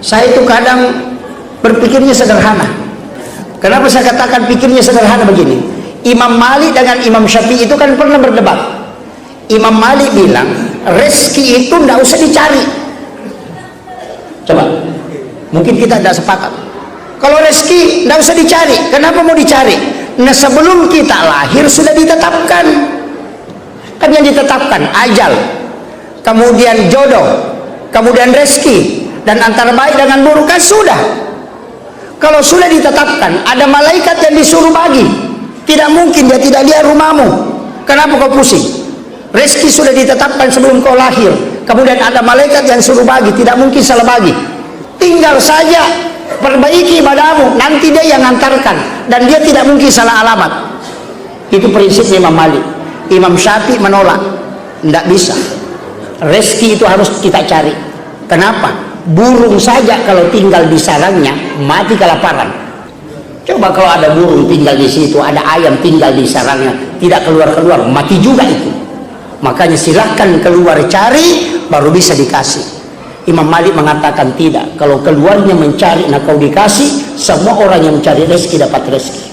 Saya itu kadang berpikirnya sederhana. Kenapa saya katakan pikirnya sederhana begini? Imam Malik dengan Imam Syafi'i itu kan pernah berdebat. Imam Malik bilang rezeki itu tidak usah dicari. Coba, mungkin kita tidak sepakat. Kalau rezeki tidak usah dicari, kenapa mau dicari? Nah, sebelum kita lahir sudah ditetapkan. Kan yang ditetapkan ajal, kemudian jodoh, kemudian rezeki, dan antara baik dengan buruk kan sudah. Kalau sudah ditetapkan, ada malaikat yang disuruh bagi. Tidak mungkin dia tidak lihat rumahmu. Kenapa kau pusing? Rezeki sudah ditetapkan sebelum kau lahir. Kemudian ada malaikat yang suruh bagi, tidak mungkin salah bagi. Tinggal saja perbaiki ibadahmu, nanti dia yang antarkan, dan dia tidak mungkin salah alamat. Itu prinsip Imam Malik. Imam Syafi'i menolak, tidak bisa. Rezeki itu harus kita cari. Kenapa? Burung saja kalau tinggal di sarangnya mati kelaparan. Coba kalau ada burung tinggal di situ, ada ayam tinggal di sarangnya, tidak keluar-keluar, mati juga itu. Makanya silakan keluar cari, baru bisa dikasih. Imam Malik mengatakan tidak. Kalau keluarnya mencari, nah kau dikasih. Semua orang yang mencari rezeki dapat rezeki.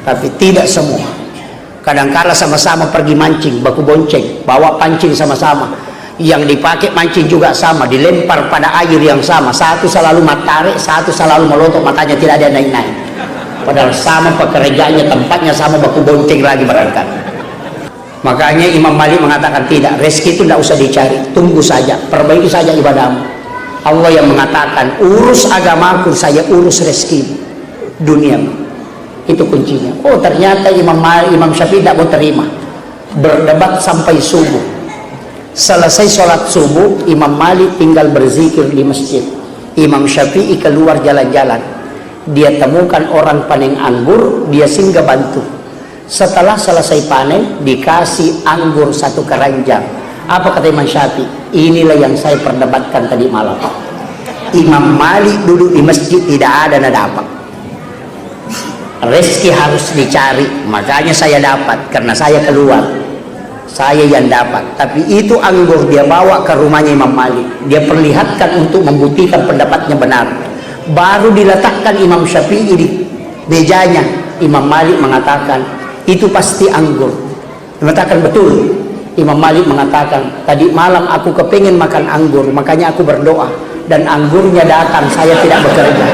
Tapi tidak semua. Kadang-kala sama-sama pergi mancing, baku bonceng, bawa pancing sama-sama. Yang dipakai mancing juga sama, dilempar pada air yang sama. Satu selalu matarik, satu selalu melotot, matanya tidak ada naik-naik. Padahal sama pekerjaannya, tempatnya sama, baku bonceng lagi berangkat. Makanya Imam Malik mengatakan tidak, rezeki itu tidak usah dicari, tunggu saja, perbaiki saja ibadahmu. Allah yang mengatakan urus agamaku, saya urus rezeki dunia. Itu kuncinya. Oh, ternyata Imam Syafi'i tidak mau terima. Berdebat sampai subuh. Selesai sholat subuh, Imam Malik tinggal berzikir di masjid. Imam Syafi'i keluar jalan-jalan. Dia temukan orang panen anggur, dia singgah bantu. Setelah selesai panen, dikasih anggur satu keranjang. Apa kata Imam Syafi'i? Inilah yang saya perdebatkan tadi malam. Imam Malik duduk di masjid, tidak ada nada apa. Rezeki harus dicari, makanya saya dapat karena saya keluar, saya yang dapat. Tapi itu anggur dia bawa ke rumahnya Imam Malik, dia perlihatkan untuk membuktikan pendapatnya benar. Baru diletakkan Imam Syafi'i di mejanya. Imam Malik mengatakan itu pasti anggur. Mengatakan betul. Imam Malik mengatakan tadi malam aku kepingin makan anggur, makanya aku berdoa dan anggurnya datang, saya tidak bekerja.